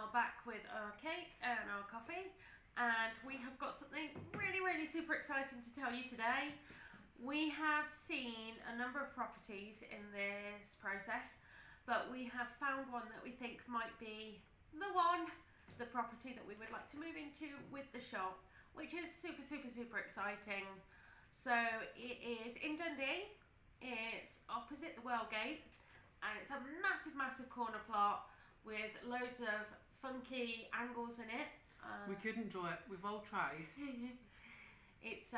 are back with our cake and our coffee, and we have got something really super exciting to tell you today. We have seen a number of properties in this process, but we have found one that we think might be the property that we would like to move into with the shop, which is super exciting. So it is in Dundee, it's opposite the Wellgate, and it's a massive corner plot with loads of funky angles in it. We couldn't draw it, we've all tried. It's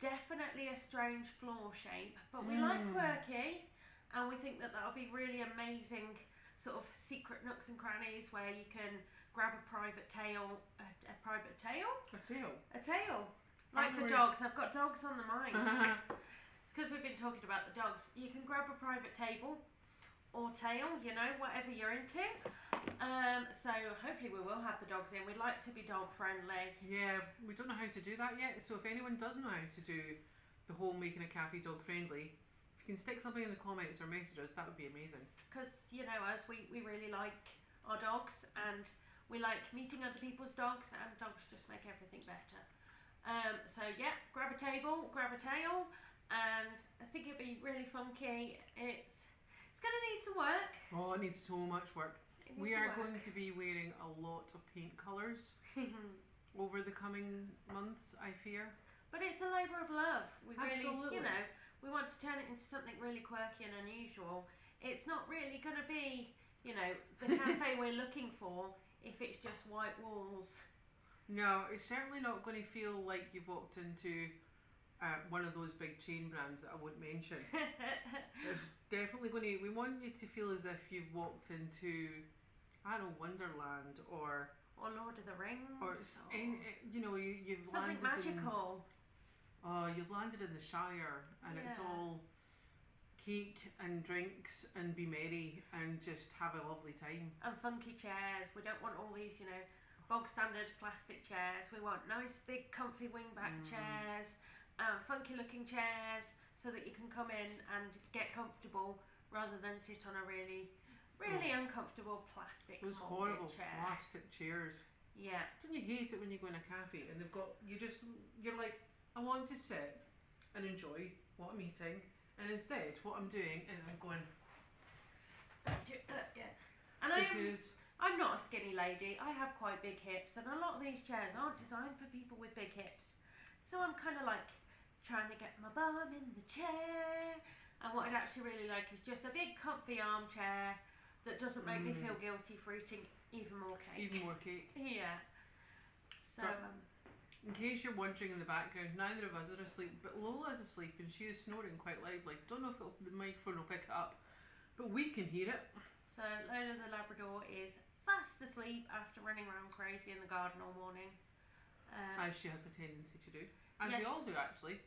definitely a strange floor shape, but we like quirky, and we think that that'll be really amazing sort of secret nooks and crannies where you can grab a private tail, a private tail? A tail? A tail. Like for dogs, I've got dogs on the mind. It's because we've been talking about the dogs. You can grab a private table or tail, you know, whatever you're into. So hopefully we will have the dogs in. We'd like to be dog friendly. Yeah, we don't know how to do that yet, so if anyone does know how to do the whole making a cafe dog friendly, if you can stick something in the comments or message us, that would be amazing. Because, you know, us, we really like our dogs, and we like meeting other people's dogs, and dogs just make everything better. So yeah, grab a table, grab a tail, and I think it'd be really funky. It's going to need some work. Oh, it needs so much work. We are going to be wearing a lot of paint colours over the coming months, I fear. But it's a labour of love. We Absolutely. really, you know, we want to turn it into something really quirky and unusual. It's not really going to be, you know, the cafe we're looking for if it's just white walls. No, it's certainly not going to feel like you've walked into one of those big chain brands that I won't mention. It's definitely going to, we want you to feel as if you've walked into, I don't know, Wonderland or Lord of the Rings, or you know, you've something landed magical. You've landed in the Shire, and it's all cake and drinks and be merry and just have a lovely time. And funky chairs. We don't want all these, you know, bog standard plastic chairs. We want nice big comfy wingback chairs, funky looking chairs, so that you can come in and get comfortable rather than sit on a really uncomfortable plastic those horrible chair. Plastic chairs. Yeah. Don't you hate it when you go in a cafe and they've got, you're like, I want to sit and enjoy what I'm eating, and instead what I'm doing is I'm going yeah. And I'm not a skinny lady. I have quite big hips, and a lot of these chairs aren't designed for people with big hips. So I'm kind of like trying to get my bum in the chair, and what I'd actually really like is just a big comfy armchair that doesn't make me feel guilty for eating even more cake. Even more cake. Yeah. So in case you're wondering in the background, neither of us are asleep, but Lola's asleep and she is snoring quite loudly. Don't know if the microphone will pick it up, but we can hear it. So Lola the Labrador is fast asleep after running around crazy in the garden all morning. As she has a tendency to do. As we all do, actually.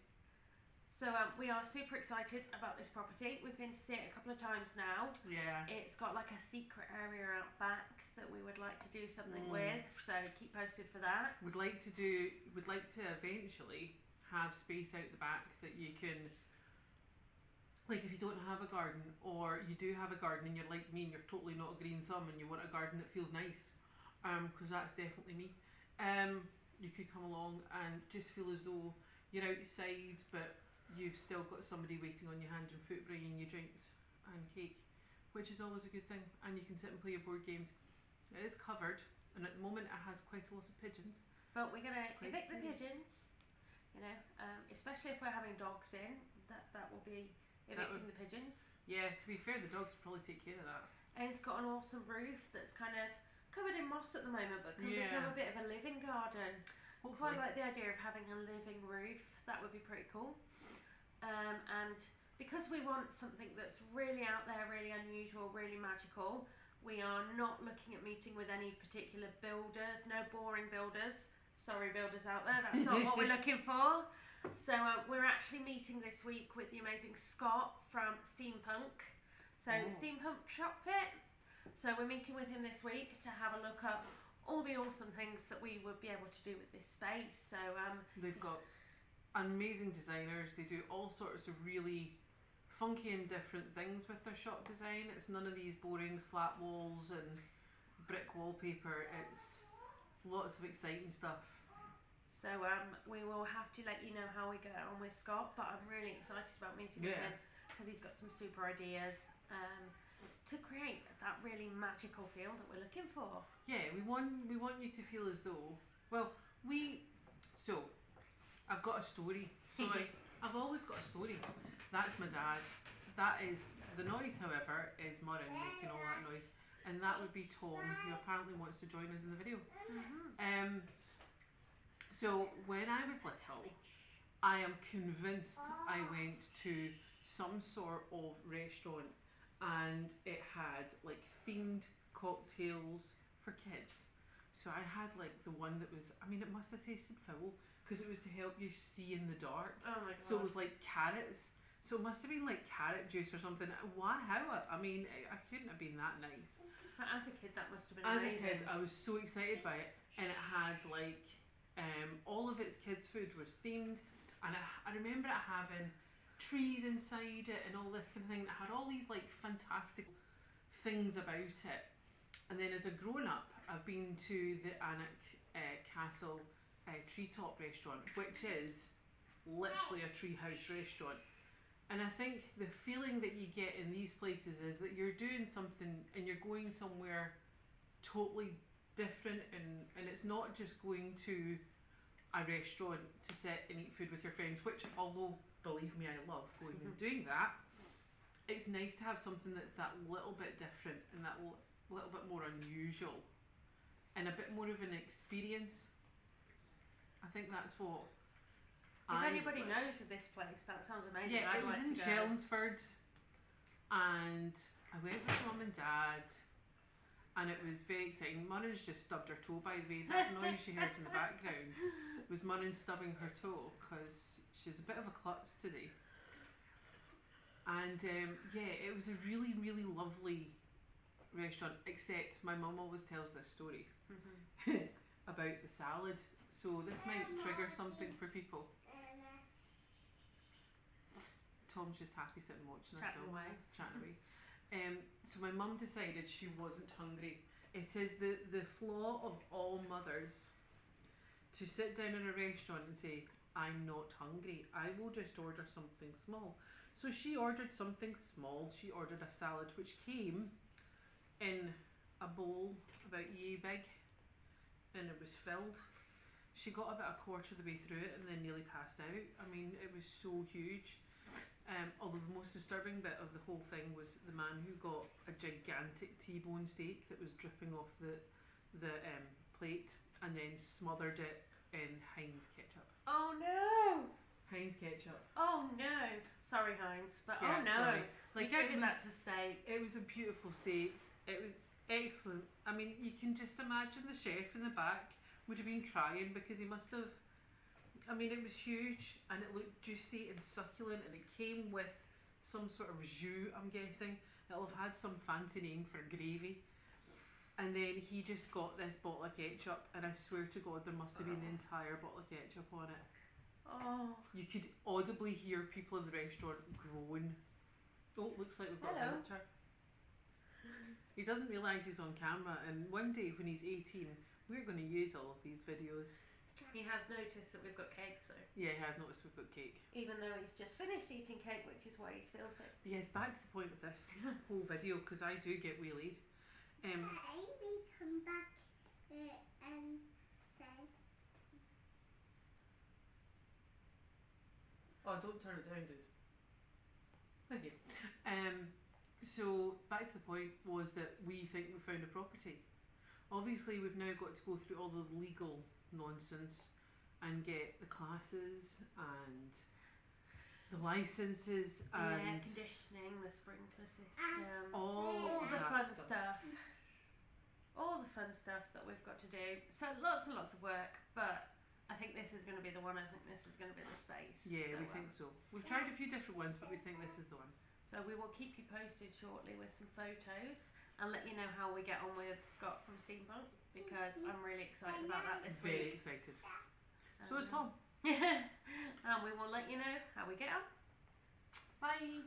So we are super excited about this property. We've been to see it a couple of times now. Yeah. It's got like a secret area out back that we would like to do something with, so keep posted for that. We'd like to eventually have space out the back that you can, like if you don't have a garden, or you do have a garden and you're like me and you're totally not a green thumb and you want a garden that feels nice, because that's definitely me, you could come along and just feel as though you're outside, but you've still got somebody waiting on your hand and foot bringing you drinks and cake, which is always a good thing. And you can sit and play your board games. It is covered, and at the moment it has quite a lot of pigeons. But we're going to evict the pigeons, you know, especially if we're having dogs in, that will be evicting the pigeons. Yeah, to be fair, the dogs will probably take care of that. And it's got an awesome roof that's kind of covered in moss at the moment, but can become a bit of a living garden. Hopefully. I like the idea of having a living roof. That would be pretty cool. And because we want something that's really out there, really unusual, really magical, we are not looking at meeting with any particular builders. No boring builders. Sorry, builders out there, that's not what we're looking for. So we're actually meeting this week with the amazing Scott from Steampunk. So Steampunk Shop Fit. So we're meeting with him this week to have a look at all the awesome things that we would be able to do with this space. So they've got amazing designers. They do all sorts of really funky and different things with their shop design. It's none of these boring slat walls and brick wallpaper. It's lots of exciting stuff. So we will have to let you know how we get on with Scott, but I'm really excited about meeting with him because he's got some super ideas to create that really magical feel that we're looking for. Yeah, we want you to feel as though, well, so I've got a story. Sorry, I've always got a story. That's my dad. That is the noise, however, is Murren making all that noise, and that would be Tom, who apparently wants to join us in the video. So when I was little, I am convinced I went to some sort of restaurant and it had like themed cocktails for kids. So I had like the one that was, I mean, it must have tasted foul because it was to help you see in the dark. Oh my god. So it was like carrots. So it must have been like carrot juice or something. Why? How? I mean, I couldn't have been that nice. But as a kid, that must have been As amazing. a kid, I was so excited by it, and it had like all of its kids' food was themed, and I remember it having trees inside it and all this kind of thing. It had all these like fantastic things about it. And then as a grown up, I've been to the Alnwick Castle Treetop restaurant, which is literally a treehouse restaurant. And I think the feeling that you get in these places is that you're doing something and you're going somewhere totally different, and it's not just going to a restaurant to sit and eat food with your friends, which, although believe me, I love going and doing that. It's nice to have something that's that little bit different and that little bit more unusual and a bit more of an experience. I think that's what If anybody knows of this place, that sounds amazing. Yeah, I'd it was like in to go. Chelmsford, and I went with Mum and Dad, and it was very exciting. Murren's just stubbed her toe, by the way. That noise you heard in the background was Murren stubbing her toe because she's a bit of a klutz today. And yeah, it was a really, really lovely restaurant, except my mum always tells this story about the salad. So this might trigger something for people. Tom's just happy sitting watching us film. Chatting away. So my mum decided she wasn't hungry. It is the flaw of all mothers to sit down in a restaurant and say, I'm not hungry, I will just order something small. So she ordered something small. She ordered a salad which came in a bowl about yay big, and it was filled. She got about a quarter of the way through it and then nearly passed out. I mean, it was so huge. Although the most disturbing bit of the whole thing was the man who got a gigantic T-bone steak that was dripping off the plate and then smothered it in Heinz ketchup. Oh no! Heinz ketchup. Oh no! Sorry, Heinz, but Yeah, oh no! sorry. Like, you don't do that to steak. It was a beautiful steak. It was excellent. I mean, you can just imagine the chef in the back would have been crying because he must have. I mean, it was huge and it looked juicy and succulent, and it came with some sort of jus, I'm guessing. It'll have had some fancy name for gravy. And then he just got this bottle of ketchup, and I swear to God, there must have been the entire bottle of ketchup on it. Oh. You could audibly hear people in the restaurant groan. Oh, looks like we've got a visitor. He doesn't realise he's on camera, and one day when he's 18, we're going to use all of these videos. He has noticed that we've got cake though. Yeah, he has noticed we've got cake. Even though he's just finished eating cake, which is why he's filthy. Yes, back to the point of this whole video, because I do get waylaid. Amy, come back and say. Oh, don't turn it down, dude. Thank you. So back to the point was that we think we found a property. Obviously, we've now got to go through all the legal nonsense and get the classes and the licenses and air conditioning, the sprinkler system, all the that fun stuff. All the fun stuff that we've got to do. So lots and lots of work, but I think this is going to be the one. I think this is going to be the space. Yeah, we think so. We've tried a few different ones, but we think this is the one. So we will keep you posted shortly with some photos and let you know how we get on with Scott from Steampunk, because I'm really excited about that this week. Very excited. So is Tom. And we will let you know how we get on. Bye.